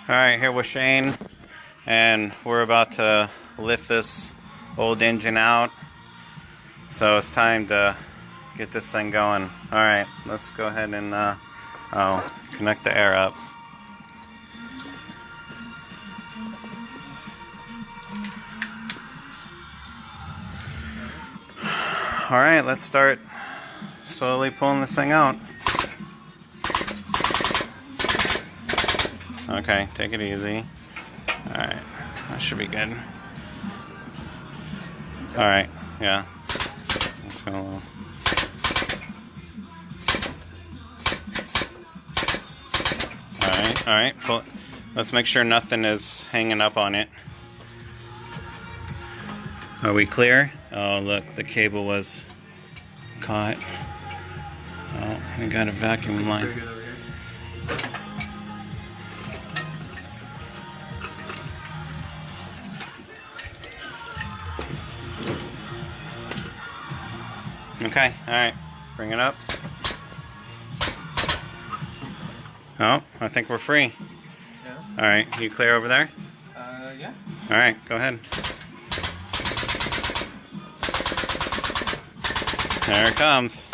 Alright, here with Shane, and we're about to lift this old engine out, so it's time to get this thing going. Alright, let's go ahead and connect the air up. Alright, let's start slowly pulling this thing out. Okay, take it easy. Alright, that should be good. Alright, yeah. Let's go a little. Alright, pull. Let's make sure nothing is hanging up on it. Are we clear? Oh, look, the cable was caught. Oh, we got a vacuum line. Okay, alright, bring it up. Oh, I think we're free. Yeah. Alright, you clear over there? Yeah. Alright, go ahead. There it comes.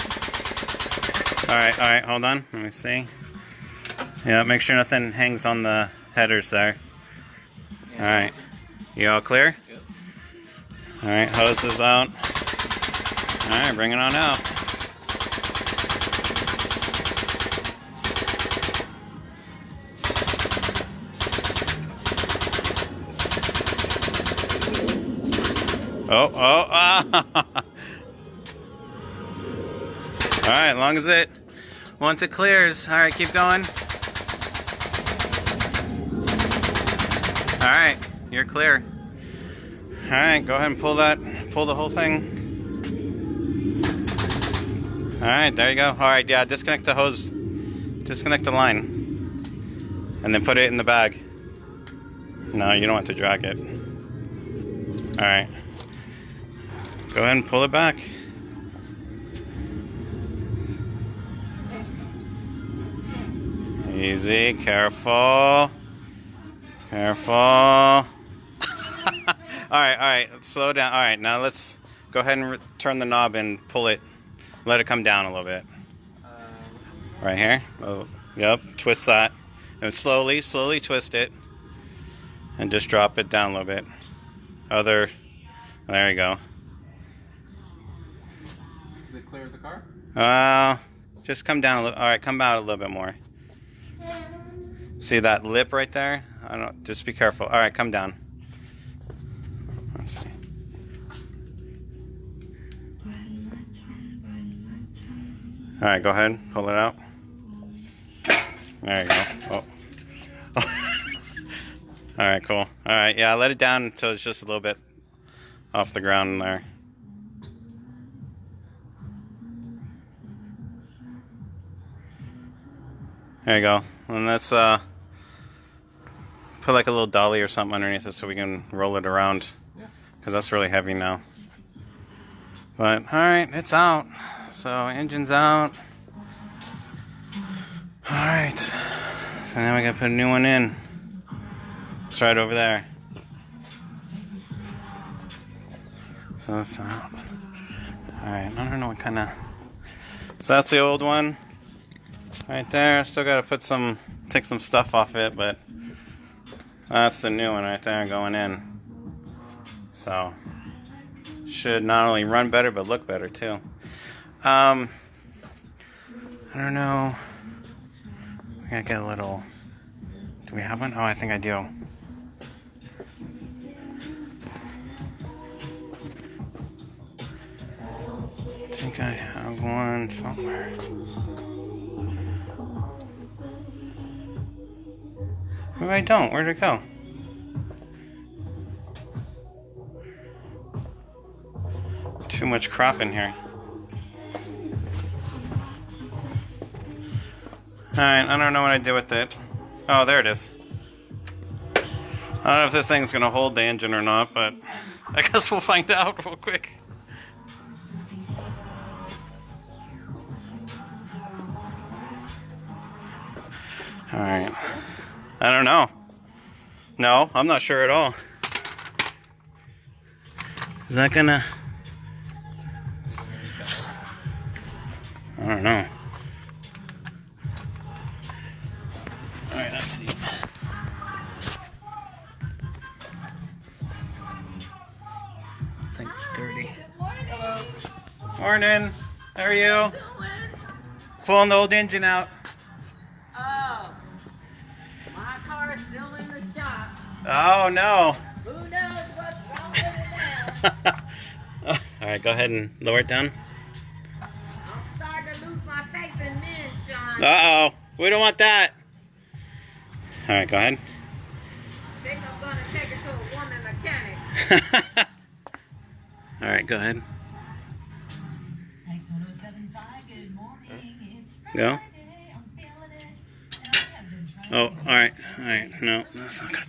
Alright, hold on. Let me see. Yeah, make sure nothing hangs on the headers there. Yeah. Alright. You all clear? Yep. Alright, hose is out. Alright, bring it on out. Alright, as long as once it clears. Alright, keep going. Alright, you're clear. Alright, go ahead and pull the whole thing. Alright, there you go. Alright, yeah, disconnect the hose. Disconnect the line. And then put it in the bag. No, you don't want to drag it. Alright. Go ahead and pull it back. Easy, careful. Careful. Alright, slow down. Alright, now let's go ahead and turn the knob and pull it. Let it come down a little bit. Right here. Oh, yep, twist that. And slowly twist it. And just drop it down a little bit. There you go. Is it clear of the car? Just come down a little. Alright, come out a little bit more. See that lip right there? Just be careful. Alright, come down. Let's see. Alright, go ahead. Pull it out. There you go. Oh. Alright, cool. Alright, yeah, let it down until it's just a little bit off the ground there. There you go. And let's put like a little dolly or something underneath it so we can roll it around. Yeah. Because that's really heavy now. But, alright, it's out. So, engine's out. Alright. So now we gotta put a new one in. It's right over there. So that's out. Alright, I don't know what kind of... So that's the old one. Right there. Still gotta take some stuff off it, but that's the new one right there going in. So, should not only run better, but look better too. I don't know. We gotta get a little... Do we have one? Oh, I think I do. I think I have one somewhere. Maybe I don't. Where'd it go? Too much crop in here. Alright, I don't know what I did with it. Oh, there it is. I don't know if this thing's gonna hold the engine or not, but I guess we'll find out real quick. Alright. I don't know. No, I'm not sure at all. Is that gonna... I don't know. Alright, let's see. That thing's dirty. Hello. Morning. How are you? Pulling the old engine out. Oh, my car's still in the shop. Oh no. Who knows what's wrong with it now? Alright, go ahead and lower it down. I'm starting to lose my faith in men, Sean. Uh-oh. We don't want that. Alright, go ahead. Think I'm gonna take it to a woman mechanic. Alright, go ahead. X1075, good morning. It's Go. Friday. I'm feeling it. And I have been trying Oh, to alright. Alright. No, that's not good.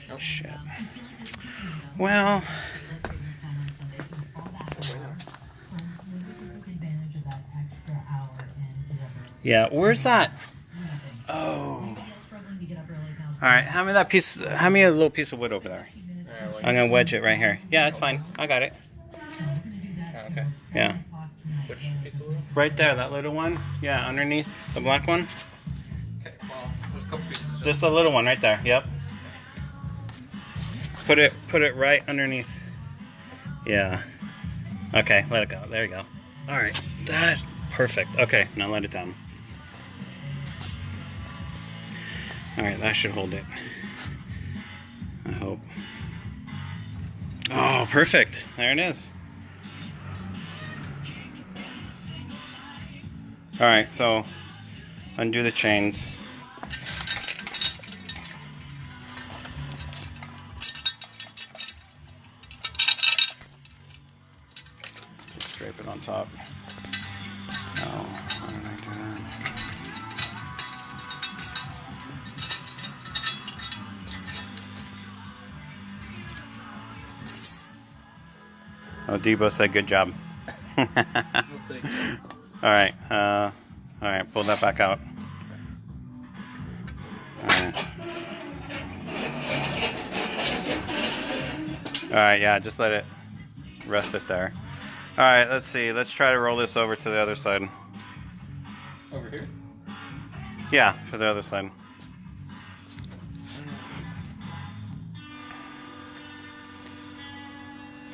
Nope. Shit. Well, yeah, where's that? Oh. Alright, hand me that piece, hand me a little piece of wood over there. I'm gonna wedge it right here. Yeah, that's fine. I got it. Okay. Yeah. Which piece of wood? Right there, that little one. Yeah, underneath the black one. Okay, well, there's a couple pieces. Just the little one right there. Yep. Put it right underneath. Yeah. Okay, let it go. There you go. Alright. That perfect. Okay, now let it down. Alright, that should hold it. I hope. Oh, perfect. There it is. Alright, so undo the chains. Just drape it on top. Oh, why did I do that? Oh, Debo said good job. Alright, alright, pull that back out. Alright, yeah, just let it rest it there. Alright, let's see. Let's try to roll this over to the other side. Over here? Yeah, to the other side.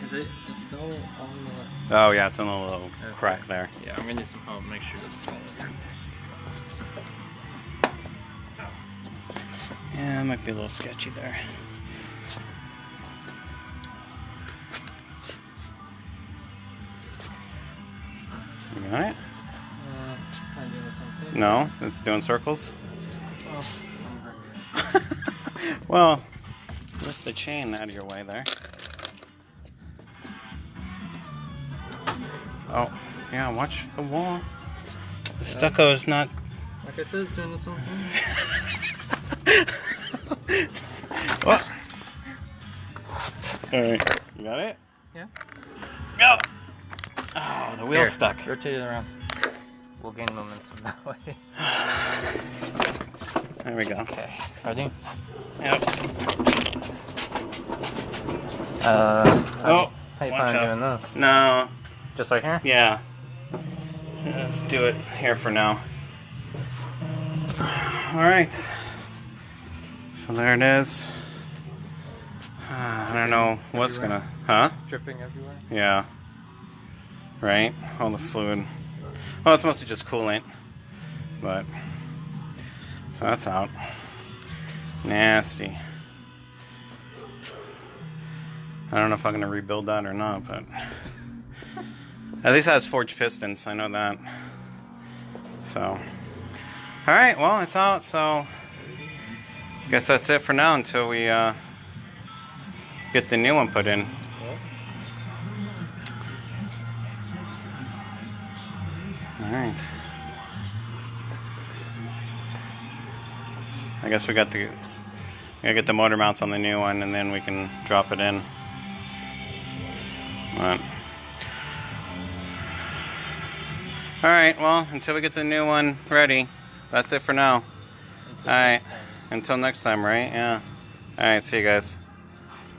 Is it only on the... Oh, yeah, it's in a little crack there. Yeah, I'm gonna need some help. Make sure it doesn't fall in. Yeah, it might be a little sketchy there. You got it? It's kind of doing something. No, it's doing circles. Oh, Well, lift the chain out of your way there. Oh, yeah, watch the wall. The stucco is not... like I said, it's doing something. Oh. Alright, you got it? Yeah. Go! Oh, the wheel's stuck. Rotate it around. We'll gain momentum that way. There we go. Okay. Ready? Yep. How you watch plan on out. doing this? No, Just like here? yeah. Let's do it here for now. Alright. So there it is. I don't know what's gonna... Huh? Dripping everywhere? Yeah. Right? All the fluid. Well, it's mostly just coolant. But... so that's out. Nasty. I don't know if I'm gonna rebuild that or not, but... at least it has forged pistons, I know that. So... alright, well, it's out, so... guess that's it for now until we, get the new one put in. Alright. I guess we got the... gotta get the motor mounts on the new one and then we can drop it in. But... alright, well, until we get the new one ready, that's it for now. Alright, until next time, right? Yeah. Alright, see you guys.